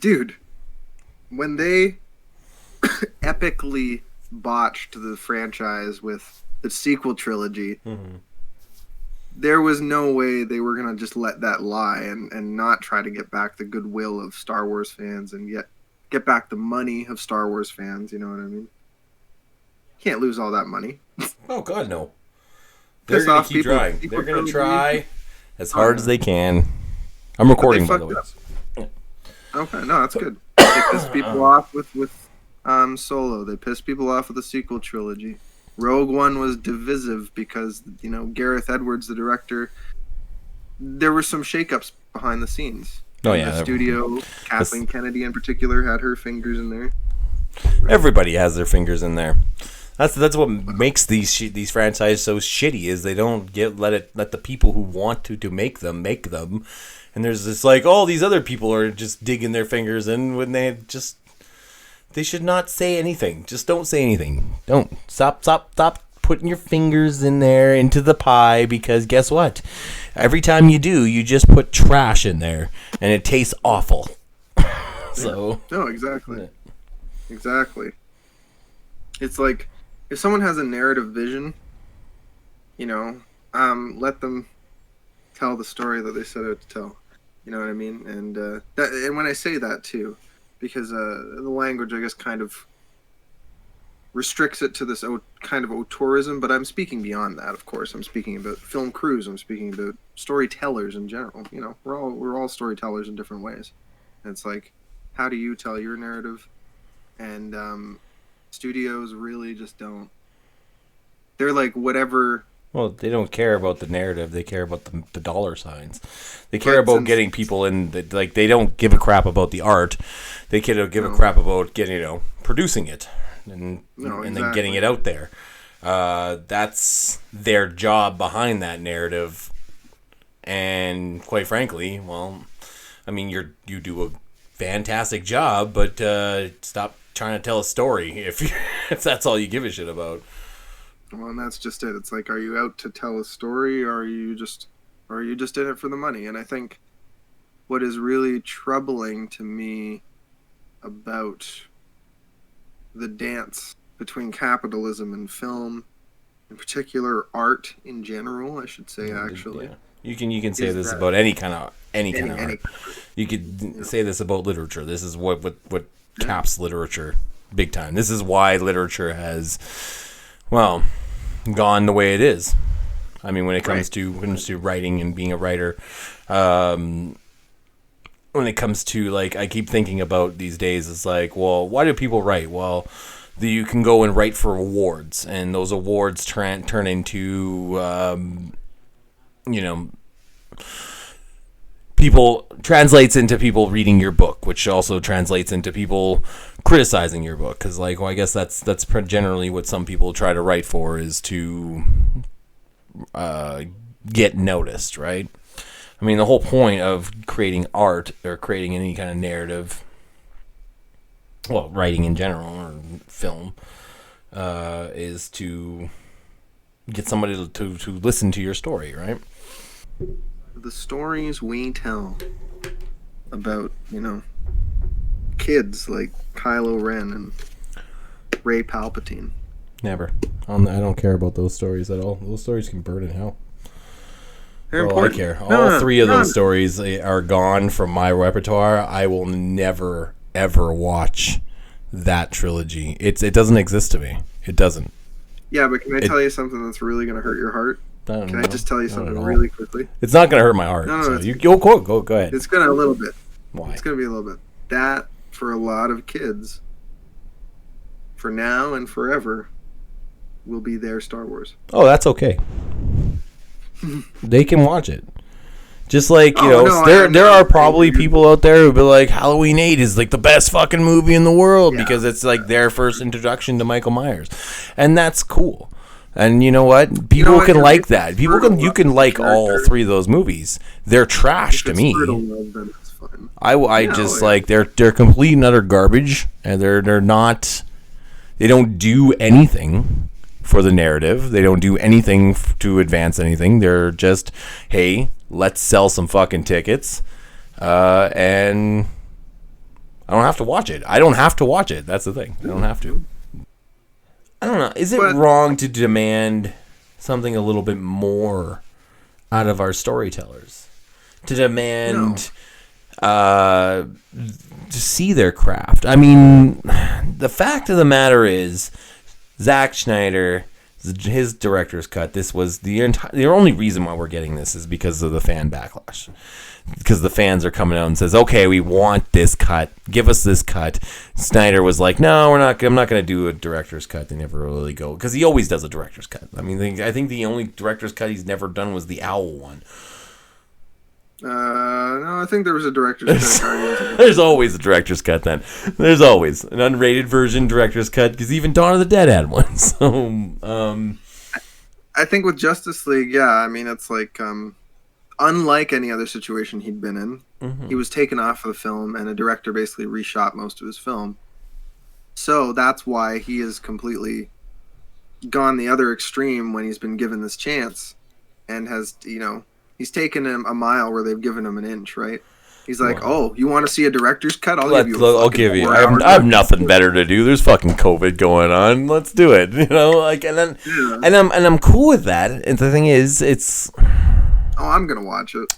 Dude, when they epically botched the franchise with the sequel trilogy, there was no way they were going to just let that lie and not try to get back the goodwill of Star Wars fans and get back the money of Star Wars fans, you know what I mean? Can't lose all that money. Oh, God, no. They're going to keep trying. They're going to try as hard as they can. I'm recording, by the way. Okay, no, that's good. They pissed people off with Solo. They pissed people off with the sequel trilogy. Rogue One was divisive because, Gareth Edwards, the director, there were some shakeups behind the scenes. Oh, yeah. The studio, Kathleen Kennedy in particular, had her fingers in there. Everybody has their fingers in there. That's what makes these franchises so shitty, is they don't let the people who want to make them. And there's this these other people are just digging their fingers in when they should not say anything. Just don't say anything. Don't. Stop putting your fingers in there into the pie, because guess what? Every time you do, you just put trash in there and it tastes awful. So. No, exactly. Yeah. Exactly. It's like, if someone has a narrative vision, let them tell the story that they set out to tell. You know what I mean? And and when I say that too, because the language, I guess, kind of restricts it to this kind of auteurism, but I'm speaking beyond that. Of course, I'm speaking about film crews. I'm speaking about storytellers in general. We're all storytellers in different ways. And it's like, how do you tell your narrative? And studios really just don't. They're like, whatever. Well, they don't care about the narrative. They care about the dollar signs. They care about getting people in. They don't give a crap about the art. They give a crap about producing it and then getting it out there. That's their job behind that narrative. And quite frankly, you do a fantastic job, but stop trying to tell a story if that's all you give a shit about. Well, and that's just it. It's like, are you out to tell a story, or are you just in it for the money? And I think what is really troubling to me about the dance between capitalism and film, in particular art in general, I should say, actually. Yeah. You can say this about any kind of art. You could say this about literature. This is what caps literature big time. This is why literature has, gone the way it is. I mean, when it comes to writing and being a writer, when it comes to, I keep thinking about these days, it's like, well, why do people write? Well, you can go and write for awards, and those awards turn into, translates into people reading your book, which also translates into people criticizing your book. Because, I guess that's generally what some people try to write for, is to get noticed, right? I mean, the whole point of creating art or creating any kind of narrative, writing in general or film, is to get somebody to listen to your story, right? The stories we tell about, kids like Kylo Ren and Rey Palpatine. Never. I don't care about those stories at all. Those stories can burn in hell. They're important. I care. All three of those stories are gone from my repertoire. I will never, ever watch that trilogy. It doesn't exist to me. It doesn't. Yeah, but can I tell you something that's really going to hurt your heart? Can I just tell you something really quickly? It's not going to hurt my heart. No, so go ahead. It's going to a little bit. Why? It's going to be a little bit. That, for a lot of kids, for now and forever, will be their Star Wars. Oh, that's okay. They can watch it. Just like, there are probably people out there who be like, Halloween 8 is the best fucking movie in the world because it's their first introduction to Michael Myers. And that's cool. And you know what? People can like that. You can like all three of those movies. They're trash to me. They're complete and utter garbage, and they're not. They don't do anything for the narrative. They don't do anything to advance anything. They're just, hey, let's sell some fucking tickets, and I don't have to watch it. I don't have to watch it. That's the thing. I don't have to. I don't know. Is it wrong to demand something a little bit more out of our storytellers? To demand to see their craft. I mean, the fact of the matter is, Zack Snyder, his director's cut, this was the only reason why we're getting this is because of the fan backlash. Because the fans are coming out and says, okay, we want this cut. Give us this cut. Snyder was like, no, I'm not going to do a director's cut. They never really go. Because he always does a director's cut. I mean, I think the only director's cut he's never done was the Owl one. No, I think there was a director's cut. There's always a director's cut then. There's always an unrated version director's cut because even Dawn of the Dead had one. So, I think with Justice League, yeah, I mean, it's like, unlike any other situation he'd been in, he was taken off of the film and a director basically reshot most of his film. So that's why he has completely gone the other extreme when he's been given this chance and has, he's taken him a mile where they've given him an inch, right? He's like, oh, you want to see a director's cut? I'll give you. I have nothing better to do. There's fucking COVID going on. Let's do it. And I'm cool with that. And the thing is, it's. Oh, I'm gonna watch it.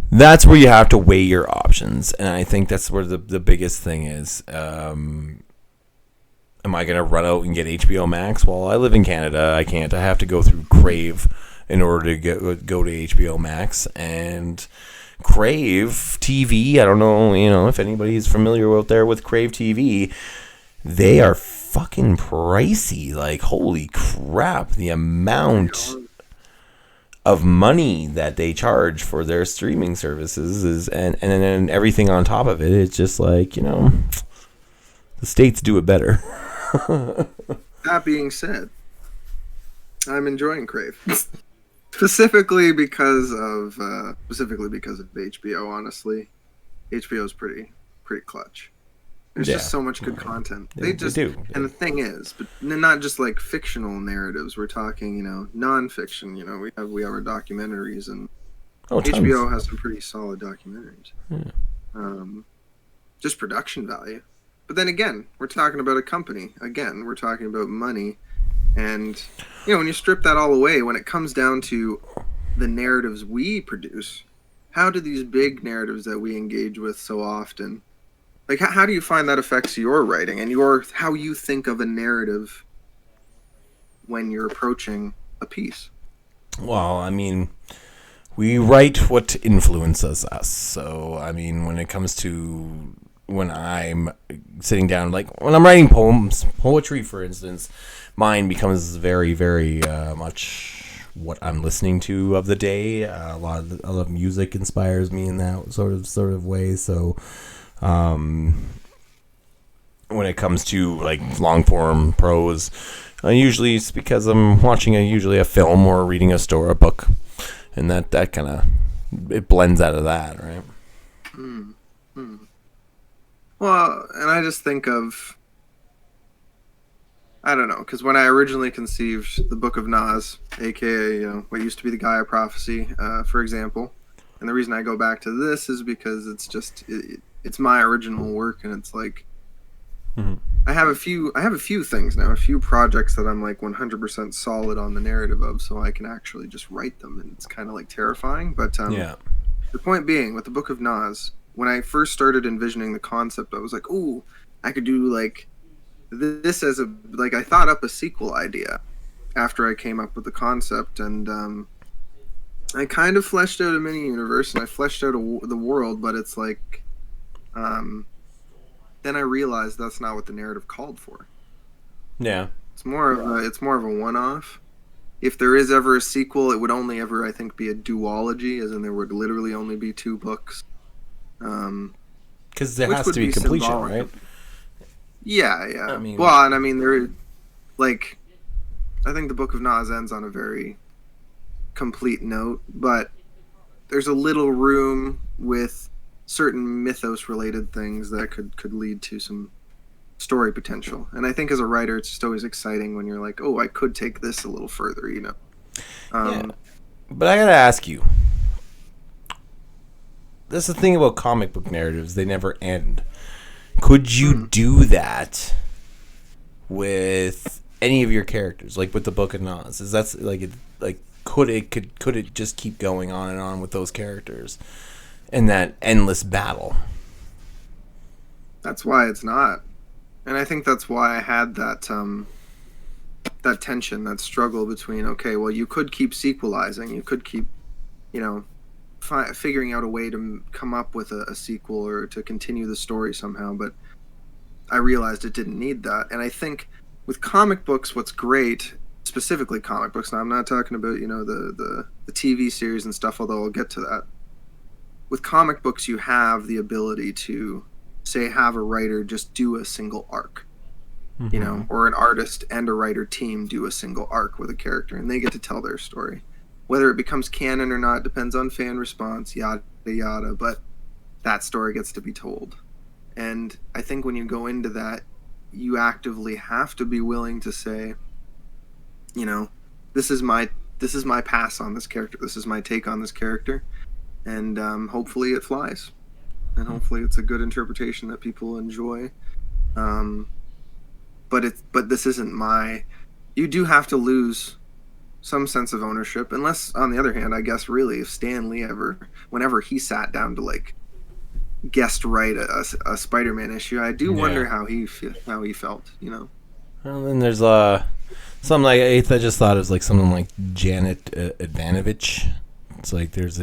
That's where you have to weigh your options, and I think that's where the biggest thing is. Am I gonna run out and get HBO Max? Well, I live in Canada. I can't. I have to go through Crave in order to go to HBO Max, and Crave TV. I don't know, if anybody's familiar out there with Crave TV. They are fucking pricey. Like, holy crap, the amount of money that they charge for their streaming services is and then everything on top of it. It's just like, the states do it better. That being said, I'm enjoying Crave. specifically because of HBO, honestly. HBO's pretty clutch. There's just so much good content. They do. And the thing is, but not just like fictional narratives. We're talking, non-fiction. We have our documentaries, and HBO has some pretty solid documentaries. Yeah. Just production value. But then again, we're talking about a company. Again, we're talking about money, and when you strip that all away, when it comes down to the narratives we produce, how do these big narratives that we engage with so often? Like, how do you find that affects your writing and how you think of a narrative when you're approaching a piece? Well, I mean, we write what influences us. So, I mean, when it comes to when I'm sitting down, like when I'm writing poetry, for instance, mine becomes very, very much what I'm listening to of the day. A lot of music inspires me in that sort of way. So, when it comes to like long form prose, usually it's because I'm watching usually a film or reading a book, and that kind of it blends out of that, right? Well, and I just think of, I don't know, because when I originally conceived the Book of Nas, aka what used to be the Gaia Prophecy, for example, and the reason I go back to this is because it's just it's my original work, and it's like I have a few things now, a few projects that I'm like 100% solid on the narrative of, so I can actually just write them, and it's kind of like terrifying. But the point being, with the Book of Nas, when I first started envisioning the concept, I was like, ooh, I could do like this as I thought up a sequel idea after I came up with the concept, and I kind of fleshed out a mini universe, and I fleshed out the world, but it's like then I realized that's not what the narrative called for. Yeah. It's more of a one-off. If there is ever a sequel, it would only ever, I think, be a duology, as in there would literally only be 2 books. Because there has to be completion, right? Yeah. I mean, there, like, I think the Book of Nas ends on a very complete note, but there's a little room with certain mythos-related things that could lead to some story potential. And I think as a writer, it's just always exciting when you're like, oh, I could take this a little further, Yeah. But I gotta ask you, that's the thing about comic book narratives; they never end. Could you do that with any of your characters, like with the Book of Nas? Is that's like could it just keep going on and on with those characters and that endless battle? That's why it's not, and I think that's why I had that tension, that struggle between, okay, well, you could keep sequelizing, you could keep, you know, figuring out a way to come up with a sequel or to continue the story somehow, but I realized it didn't need that. And I think with comic books, what's great, specifically comic books, now I'm not talking about, you know, the TV series and stuff, although I'll get to that. With comic books, you have the ability to, say, have a writer just do a single arc, you know, or an artist and a writer team do a single arc with a character, and they get to tell their story. Whether it becomes canon or not depends on fan response, yada yada, but that story gets to be told. And I think when you go into that, you actively have to be willing to say, you know, this is my pass on this character, this is my take on this character, and hopefully it flies, and hopefully it's a good interpretation that people enjoy. But this isn't my. You do have to lose some sense of ownership, unless, on the other hand, I guess really, if Stan Lee whenever he sat down to like guest write a Spider-Man issue, I do wonder how he felt, you know. Well, then there's something like I just thought it was like something like Janet Advanovich. It's like there's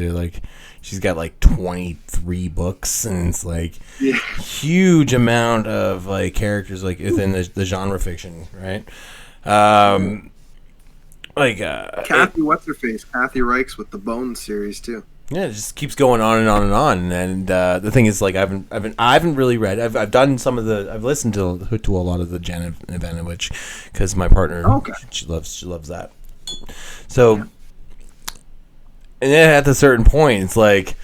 she's got like 23 books, and it's like huge amount of like characters like within the genre fiction, right? Kathy, what's her face? Kathy Reichs with the Bones series too. Yeah, it just keeps going on and on and on. And the thing is, like, I haven't really read. I've done some of the. I've listened to a lot of the Janet Ivanovich because my partner she loves that. So, and then at a certain point, it's like,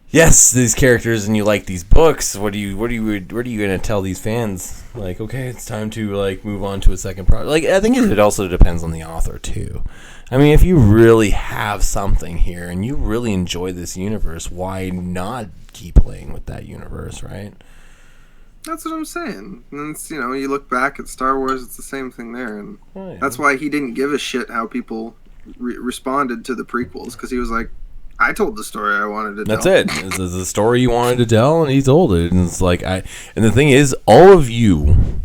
yes, these characters, and you like these books. What are you gonna tell these fans? Like, okay, it's time to like move on to a second project. Like, I think it also depends on the author too. I mean, if you really have something here and you really enjoy this universe, why not keep playing with that universe, right? That's what I'm saying. And it's, you know, you look back at Star Wars, it's the same thing there, and that's why he didn't give a shit how people responded to the prequels, because he was like, I told the story I wanted to tell. That's it. This is the story you wanted to tell, and he told it. And it's like, and the thing is, all of you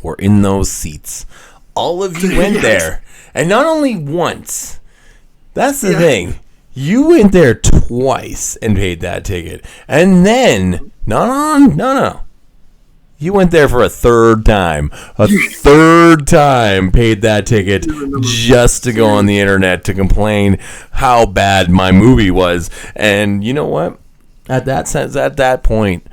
were in those seats. All of you went there. And not only once. That's the thing. You went there twice and paid that ticket. And then, no. You went there for a third time. Paid that ticket just to go on the internet to complain how bad my movie was. And you know what? At that point,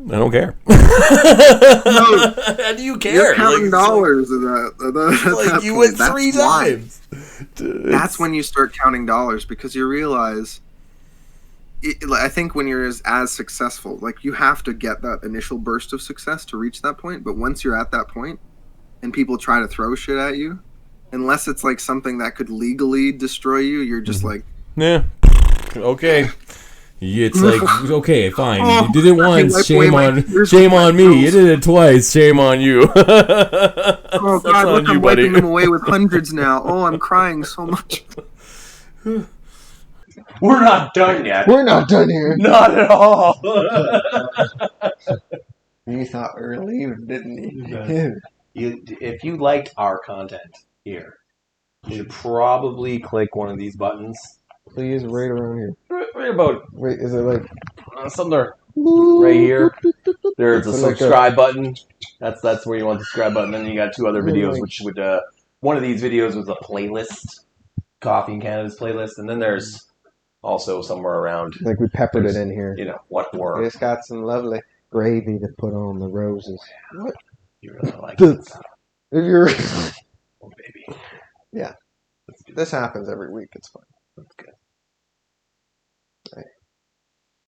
I don't care. How do you care? You're counting dollars in that. Like you went 3 times. That's when you start counting dollars, because you realize. I think when you're as successful, like, you have to get that initial burst of success to reach that point. But once you're at that point, and people try to throw shit at you, unless it's like something that could legally destroy you, you're just like, yeah, okay. It's like, okay, fine. You did it once. Shame on me. You did it twice. Shame on you. Oh God, look, I'm wiping them away with hundreds now. Oh, I'm crying so much. We're not done yet. We're not done here. Not at all. You thought we were leaving, didn't you? If you liked our content here, you should probably click one of these buttons. Please, right around here. Right about. Wait, is it like something right here? There's a subscribe button. That's where you want the subscribe button. Then you got 2 other videos, which would one of these videos was a playlist, Coffee and Cannabis playlist, and then there's also somewhere around. Like we peppered it in here. You know what more? It's got some lovely gravy to put on the roses. What? You really like it? If you're, oh baby. Yeah. This happens every week. It's fine.